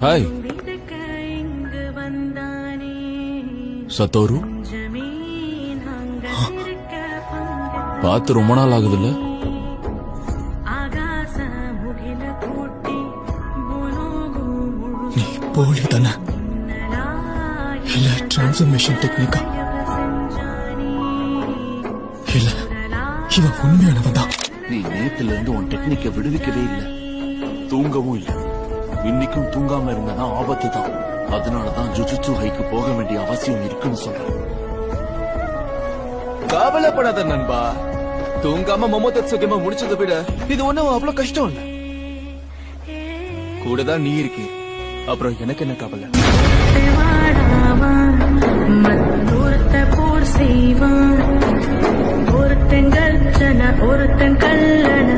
Hi சத்தோரு, பார்த்து ரொம்ப நாள் ஆகுதுல்ல? நீ போலி தானே இல்ல டிரான்ஸ்ஃபர்மேஷன் டெக்னிக்கா? இல்ல இவன் உண்மையானவன் தான். நீ நேத்துல இருந்து உன் டெக்னிக்க விடுவிக்கவே இல்ல, தூங்கவும் இல்ல. இன்னைக்கும் தூங்காம இருந்தா ஆபத்து தான். அதனாலதான் ஜுஜுட்சு ஹைக்கு போக வேண்டிய அவசியம் இருக்குன்னு சொல்றேன். கவலைப்படாத நண்பா, தூங்காம மொமோதெட்சுகேம முடிச்சதை விட இது ஒண்ணும் அவ்வளவு கஷ்டம் இல்ல. கூடதான் நீ இருக்கே, அப்புறம் எனக்கு என்ன கவலை? ஒருத்தன் கல்லன ஒருத்தன் கல்லன